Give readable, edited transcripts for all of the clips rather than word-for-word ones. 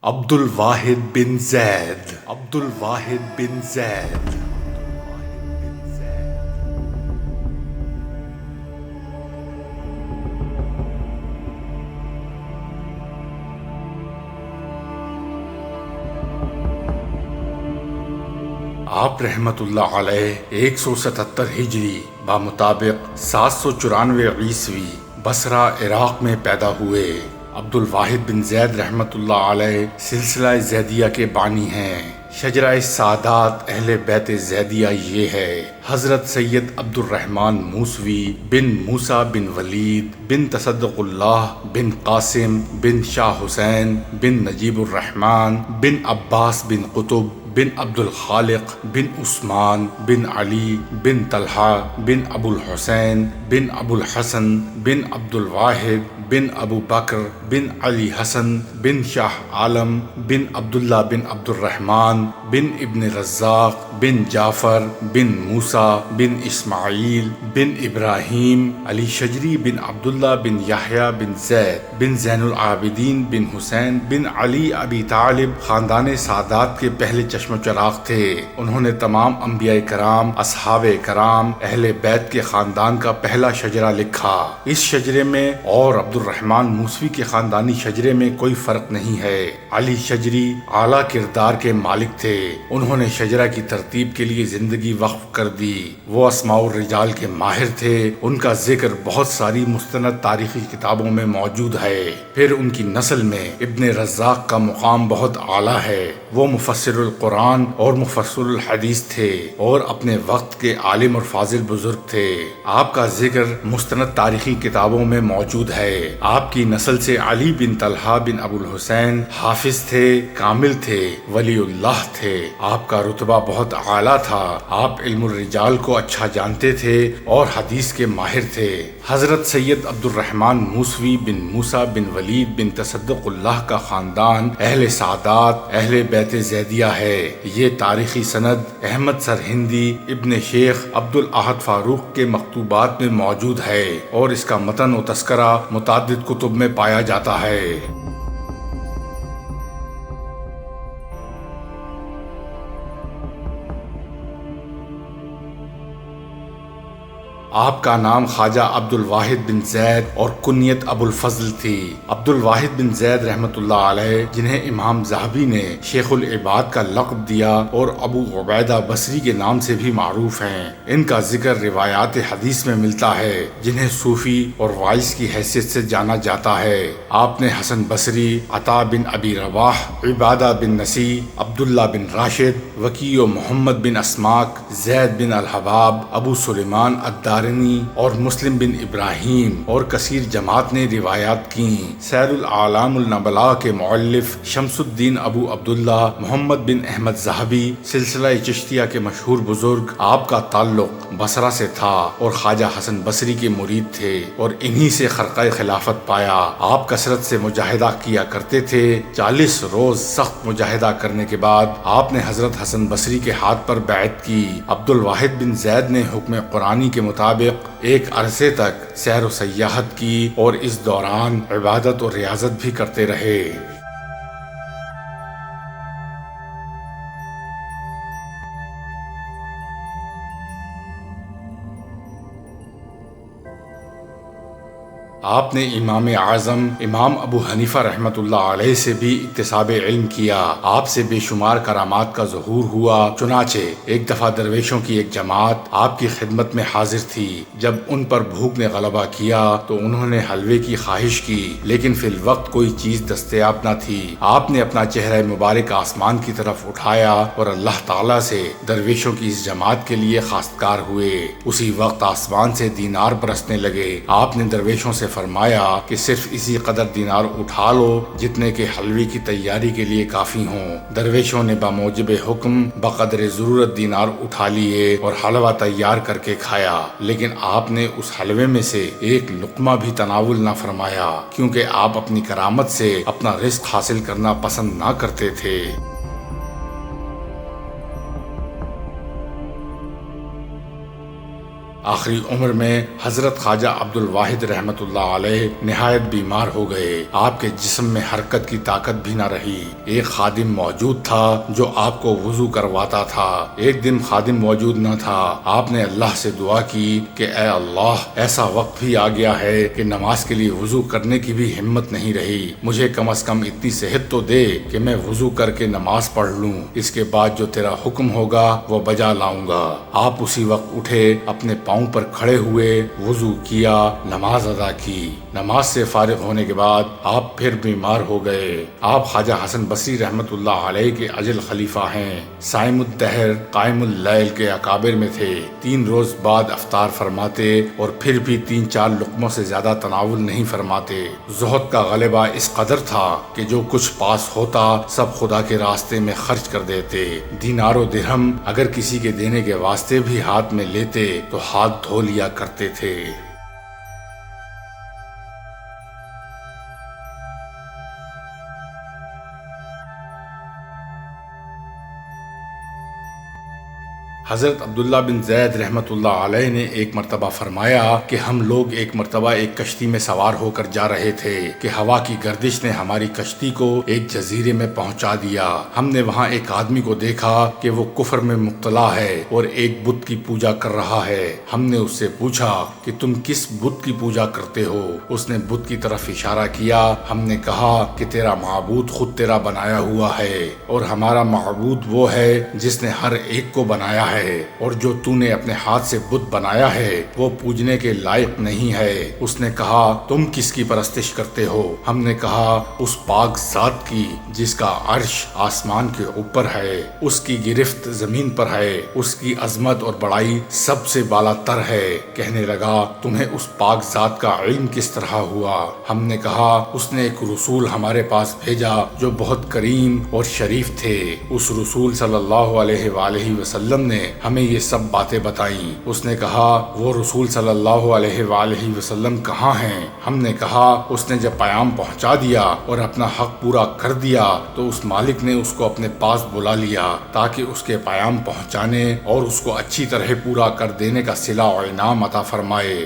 عبد الواحد بن زید عبد الواحد بن زید آپ رحمت اللہ علیہ 177 ہجری بمطابق 794 عیسوی بصرہ عراق میں پیدا ہوئے۔ عبد الواحد بن زید رحمت اللہ علیہ سلسلہ زیدیہ کے بانی ہیں۔ شجرہ سعادات اہل بیت زیدیہ یہ ہے: حضرت سید عبد الرحمن موسوی بن موسیٰ بن ولید بن تصدق اللہ بن قاسم بن شاہ حسین بن نجیب الرحمن بن عباس بن قطب بن عبد الخالق بن عثمان بن علی بن طلحہ بن ابو الحسین بن ابو الحسن بن عبد الواحد بن ابو بکر بن علی حسن بن شاہ عالم بن عبداللہ بن عبد الرحمن بن ابن رزاق بن جعفر بن موسیٰ بن اسماعیل بن ابراہیم علی شجری بن عبداللہ بن یحییٰ بن زید بن زین العابدین بن حسین بن علی ابی طالب خاندان سعادات کے پہلے چشم و چراغ تھے۔ انہوں نے تمام انبیاء کرام، اصحاب کرام، اہل بیت کے خاندان کا پہلا شجرہ لکھا۔ اس شجرے میں اور عبد الرحمن موسوی کے خاندانی شجرے میں کوئی فرق نہیں ہے۔ علی شجری اعلیٰ کردار کے مالک تھے۔ انہوں نے شجرہ کی ترتیب کے لیے زندگی وقف کر دی۔ وہ اسماء الرجال کے ماہر تھے۔ ان کا ذکر بہت ساری مستند تاریخی کتابوں میں موجود ہے۔ پھر ان کی نسل میں ابن رزاق کا مقام بہت اعلیٰ ہے۔ وہ مفسر القرآن اور مفسر الحدیث تھے اور اپنے وقت کے عالم اور فاضل بزرگ تھے۔ آپ کا ذکر مستند تاریخی کتابوں میں موجود ہے۔ آپ کی نسل سے علی بن طلحہ بن ابو الحسین حافظ تھے، کامل تھے، ولی اللہ تھے۔ آپ کا رتبہ بہت اعلیٰ تھا۔ آپ علم الرجال کو اچھا جانتے تھے اور حدیث کے ماہر تھے۔ حضرت سید عبد الرحمن موسوی بن موسیٰ بن ولید بن تصدق اللہ کا خاندان اہل سعادات اہل بیت زیدیہ ہے۔ یہ تاریخی سند احمد سرہندی ابن شیخ عبد الاحد فاروق کے مکتوبات میں موجود ہے اور اس کا متن و تذکرہ متعدد کتب میں پایا جاتا ہے۔ آپ کا نام خواجہ عبد الواحد بن زید اور کنیت ابو الفضل تھی۔ عبد الواحد بن زید رحمت اللہ علیہ، جنہیں امام ذہبی نے شیخ العباد کا لقب دیا اور ابو عبیدہ بصری کے نام سے بھی معروف ہیں، ان کا ذکر روایات حدیث میں ملتا ہے، جنہیں صوفی اور وائس کی حیثیت سے جانا جاتا ہے۔ آپ نے حسن بصری، عطا بن ابی رباح، عبادہ بن نسی، عبداللہ بن راشد، وکیع و محمد بن اسماک، زید بن الحباب، ابو سلیمان الدار اور مسلم بن ابراہیم اور کثیر جماعت نے روایات کی۔ سیر الاعلام النبلاء کے مؤلف شمس الدین ابو عبداللہ محمد بن احمد ذہبی سلسلہ چشتیہ کے مشہور بزرگ، آپ کا تعلق بصرہ سے تھا اور خواجہ حسن بصری کے مرید تھے اور انہی سے خرقہ خلافت پایا۔ آپ کثرت سے مجاہدہ کیا کرتے تھے۔ 40 روز سخت مجاہدہ کرنے کے بعد آپ نے حضرت حسن بصری کے ہاتھ پر بیعت کی۔ عبد الواحد بن زید نے حکم قرآنی کے مطابق ایک عرصے تک سیر و سیاحت کی اور اس دوران عبادت اور ریاضت بھی کرتے رہے۔ آپ نے امام اعظم امام ابو حنیفہ رحمت اللہ علیہ سے بھی اکتساب علم کیا۔ آپ سے بے شمار کرامات کا ظہور ہوا۔ چنانچہ ایک دفعہ درویشوں کی ایک جماعت آپ کی خدمت میں حاضر تھی۔ جب ان پر بھوک نے غلبہ کیا تو انہوں نے حلوے کی خواہش کی، لیکن فی الوقت کوئی چیز دستیاب نہ تھی۔ آپ نے اپنا چہرہ مبارک آسمان کی طرف اٹھایا اور اللہ تعالیٰ سے درویشوں کی اس جماعت کے لیے خواستگار ہوئے۔ اسی وقت آسمان سے دینار برسنے لگے۔ آپ نے درویشوں سے فرمایا کہ صرف اسی قدر دینار اٹھا لو جتنے کے حلوے کی تیاری کے لیے کافی ہوں۔ درویشوں نے بموجب حکم بقدر ضرورت دینار اٹھا لیے اور حلوہ تیار کر کے کھایا، لیکن آپ نے اس حلوے میں سے ایک لقمہ بھی تناول نہ فرمایا، کیونکہ آپ اپنی کرامت سے اپنا رزق حاصل کرنا پسند نہ کرتے تھے۔ آخری عمر میں حضرت خواجہ عبد الواحد رحمت اللہ علیہ نہایت بیمار ہو گئے۔ آپ کے جسم میں حرکت کی طاقت بھی نہ رہی۔ ایک خادم موجود تھا جو آپ کو وضو کرواتا تھا۔ ایک دن خادم موجود نہ تھا۔ آپ نے اللہ سے دعا کی کہ اے اللہ، ایسا وقت بھی آ گیا ہے کہ نماز کے لیے وضو کرنے کی بھی ہمت نہیں رہی، مجھے کم از کم اتنی صحت تو دے کہ میں وضو کر کے نماز پڑھ لوں، اس کے بعد جو تیرا حکم ہوگا وہ بجا لاؤں گا۔ آپ اسی وقت اٹھے، اپنے پاؤں پر کھڑے ہوئے، وضو کیا، نماز ادا کی۔ نماز سے فارغ ہونے کے بعد آپ پھر بیمار ہو گئے۔ آپ خواجہ حسن بصری رحمت اللہ علیہ کے اجل خلیفہ ہیں۔ صائم الدہر قائم اللیل کے اکابر میں تھے۔ 3 روز بعد افطار فرماتے اور پھر بھی 3-4 لقموں سے زیادہ تناول نہیں فرماتے۔ زہد کا غلبہ اس قدر تھا کہ جو کچھ پاس ہوتا سب خدا کے راستے میں خرچ کر دیتے۔ دینار و درہم اگر کسی کے دینے کے واسطے بھی ہاتھ میں لیتے تو ہاتھ دھو لیا کرتے تھے۔ حضرت عبداللہ بن زید رحمت اللہ علیہ نے ایک مرتبہ فرمایا کہ ہم لوگ ایک مرتبہ ایک کشتی میں سوار ہو کر جا رہے تھے کہ ہوا کی گردش نے ہماری کشتی کو ایک جزیرے میں پہنچا دیا۔ ہم نے وہاں ایک آدمی کو دیکھا کہ وہ کفر میں مبتلا ہے اور ایک بت کی پوجا کر رہا ہے۔ ہم نے اس سے پوچھا کہ تم کس بت کی پوجا کرتے ہو؟ اس نے بت کی طرف اشارہ کیا۔ ہم نے کہا کہ تیرا معبود خود تیرا بنایا ہوا ہے اور ہمارا معبود وہ ہے جس نے ہر ایک کو بنایا ہے، اور جو تو نے اپنے ہاتھ سے بت بنایا ہے وہ پوجنے کے لائق نہیں ہے۔ اس نے کہا تم کس کی پرستش کرتے ہو؟ ہم نے کہا اس پاک ذات کی جس کا عرش آسمان کے اوپر ہے، اس کی گرفت زمین پر ہے، اس کی عظمت اور بڑائی سب سے بالا تر ہے۔ کہنے لگا تمہیں اس پاک ذات کا علم کس طرح ہوا؟ ہم نے کہا اس نے ایک رسول ہمارے پاس بھیجا جو بہت کریم اور شریف تھے۔ اس رسول صلی اللہ علیہ وآلہ وسلم نے ہمیں یہ سب باتیں بتائیں۔ اس نے کہا وہ رسول صلی اللہ علیہ وآلہ وسلم کہاں ہیں؟ ہم نے کہا اس نے جب پیام پہنچا دیا اور اپنا حق پورا کر دیا تو اس مالک نے اس کو اپنے پاس بلا لیا تاکہ اس کے پیام پہنچانے اور اس کو اچھی طرح پورا کر دینے کا صلہ و انعام عطا فرمائے۔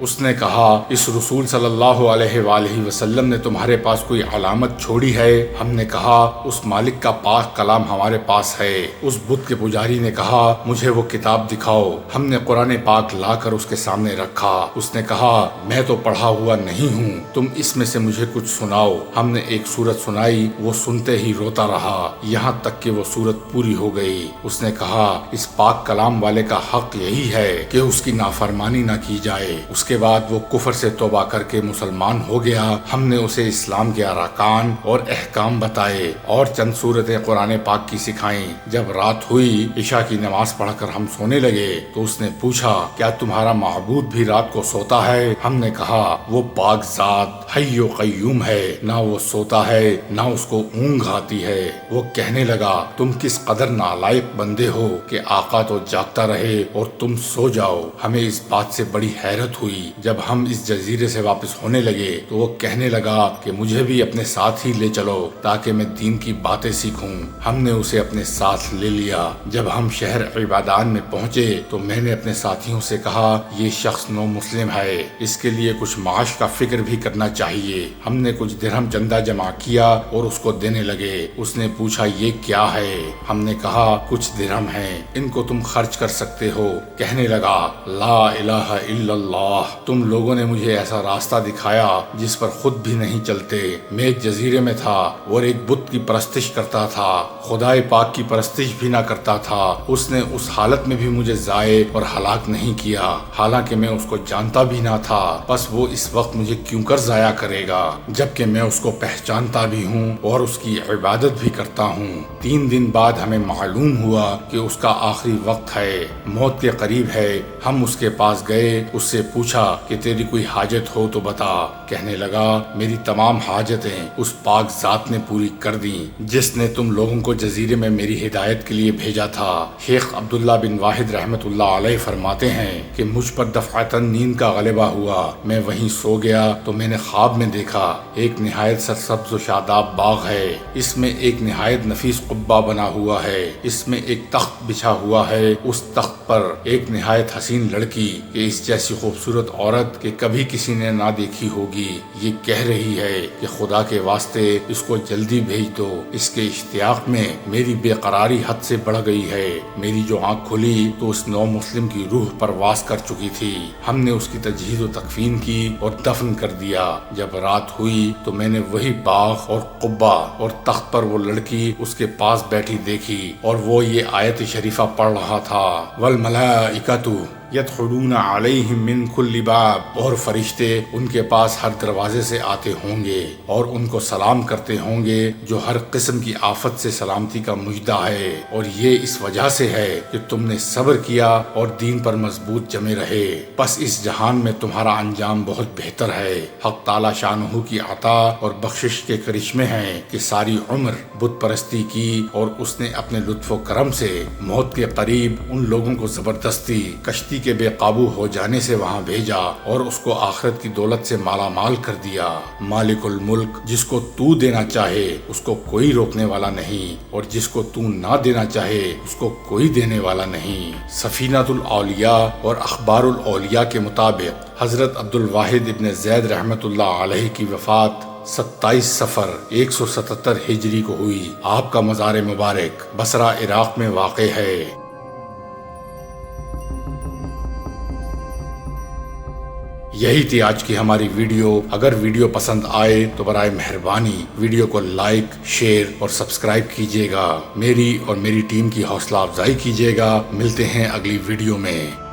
اس نے کہا اس رسول صلی اللہ علیہ وآلہ وسلم نے تمہارے پاس کوئی علامت چھوڑی ہے؟ ہم نے کہا اس مالک کا پاک کلام ہمارے پاس ہے۔ اس بت کے پجاری نے کہا مجھے وہ کتاب دکھاؤ۔ ہم نے قرآن پاک لا کر اس کے سامنے رکھا۔ اس نے کہا میں تو پڑھا ہوا نہیں ہوں، تم اس میں سے مجھے کچھ سناؤ۔ ہم نے ایک سورت سنائی، وہ سنتے ہی روتا رہا یہاں تک کہ وہ سورت پوری ہو گئی۔ اس نے کہا اس پاک کلام والے کا حق یہی ہے کہ اس کی نافرمانی نہ کی جائے۔ اس کے بعد وہ کفر سے توبہ کر کے مسلمان ہو گیا۔ ہم نے اسے اسلام کے ارکان اور احکام بتائے اور چند سورتیں قرآن پاک کی سکھائیں۔ جب رات ہوئی، عشاء کی نماز پڑھ کر ہم سونے لگے تو اس نے پوچھا کیا تمہارا معبود بھی رات کو سوتا ہے؟ ہم نے کہا وہ پاک ذات حی و قیوم ہے، نہ وہ سوتا ہے نہ اس کو اونگ آتی ہے۔ وہ کہنے لگا تم کس قدر نالائق بندے ہو کہ آقا تو جاگتا رہے اور تم سو جاؤ۔ ہمیں اس بات سے بڑی حیرت ہوئی۔ جب ہم اس جزیرے سے واپس ہونے لگے تو وہ کہنے لگا کہ مجھے بھی اپنے ساتھ ہی لے چلو تاکہ میں دین کی باتیں سیکھوں۔ ہم نے اسے اپنے ساتھ لے لیا۔ جب ہم شہر عبادان میں پہنچے تو میں نے اپنے ساتھیوں سے کہا یہ شخص نو مسلم ہے، اس کے لیے کچھ معاش کا فکر بھی کرنا چاہیے۔ ہم نے کچھ درہم چندہ جمع کیا اور اس کو دینے لگے۔ اس نے پوچھا یہ کیا ہے؟ ہم نے کہا کچھ درہم ہیں، ان کو تم خرچ کر سکتے ہو۔ کہنے لگا لا الہ الا اللہ، تم لوگوں نے مجھے ایسا راستہ دکھایا جس پر خود بھی نہیں چلتے۔ میں ایک جزیرے میں تھا اور ایک بت کی پرستش کرتا تھا، خدائے پاک کی پرستش بھی نہ کرتا تھا۔ اس نے اس حالت میں بھی مجھے ضائع اور ہلاک نہیں کیا، حالانکہ میں اس کو جانتا بھی نہ تھا۔ بس وہ اس وقت مجھے کیوں کر ضائع کرے گا جبکہ میں اس کو پہچانتا بھی ہوں اور اس کی عبادت بھی کرتا ہوں۔ 3 دن بعد ہمیں معلوم ہوا کہ اس کا آخری وقت ہے، موت کے قریب ہے۔ ہم اس کے پاس گئے، اس سے پوچھا پوچھا کہ تیری کوئی حاجت ہو تو بتا۔ کہنے لگا میری تمام حاجتیں اس پاک ذات نے پوری کر دیں جس نے تم لوگوں کو جزیرے میں میری ہدایت کے لیے بھیجا تھا۔ شیخ عبداللہ بن واحد رحمت اللہ علیہ فرماتے ہیں کہ مجھ پر دفعتاً نیند کا غلبہ ہوا، میں وہیں سو گیا تو میں نے خواب میں دیکھا ایک نہایت سرسبز و شاداب باغ ہے، اس میں ایک نہایت نفیس قبہ بنا ہوا ہے، اس میں ایک تخت بچھا ہوا ہے، اس تخت پر ایک نہایت حسین لڑکی کہ اس جیسی خوبصورت عورت کہ کبھی کسی نے نہ دیکھی ہوگی، یہ کہہ رہی ہے کہ خدا کے واسطے اس کو جلدی بھیج دو۔ اس کے اشتیاق میں میری بے قراری حد سے بڑھ گئی ہے، میری جو آنکھ کھلی تو اس نو مسلم کی روح پرواز کر چکی تھی، ہم نے اس کی تجہیز و تکفین کی اور دفن کر دیا۔ جب رات ہوئی تو میں نے وہی باغ اور قبہ اور تخت پر وہ لڑکی اس کے پاس بیٹھی دیکھی اور وہ یہ آیت شریفہ پڑھ رہا تھا، والملائکۃ یدخلون علیہم من کل باب، اور فرشتے ان کے پاس ہر دروازے سے آتے ہوں گے اور ان کو سلام کرتے ہوں گے جو ہر قسم کی آفت سے سلامتی کا مجدہ ہے، اور یہ اس وجہ سے ہے کہ تم نے صبر کیا اور دین پر مضبوط جمے رہے، پس اس جہان میں تمہارا انجام بہت بہتر ہے۔ حق تعالی شانہ کی عطا اور بخشش کے کرشمے ہیں کہ ساری عمر بت پرستی کی اور اس نے اپنے لطف و کرم سے موت کے قریب ان لوگوں کو زبردستی کشتی کے بے قابو ہو جانے سے وہاں بھیجا اور اس کو آخرت کی دولت سے مالا مال کر دیا۔ مالک الملک، جس کو تو دینا چاہے اس کو کوئی روکنے والا نہیں، اور جس کو تو نہ دینا چاہے اس کو کوئی دینے والا نہیں۔ سفینۃ الاولیاء اور اخبار الاولیاء کے مطابق حضرت عبد الواحد ابن زید رحمت اللہ علیہ کی وفات 27 صفر 177 ہجری کو ہوئی۔ آپ کا مزار مبارک بصرہ عراق میں واقع ہے۔ یہی تھی آج کی ہماری ویڈیو۔ اگر ویڈیو پسند آئے تو برائے مہربانی ویڈیو کو لائک، شیئر اور سبسکرائب کیجیے گا، میری اور میری ٹیم کی حوصلہ افزائی کیجیے گا۔ ملتے ہیں اگلی ویڈیو میں۔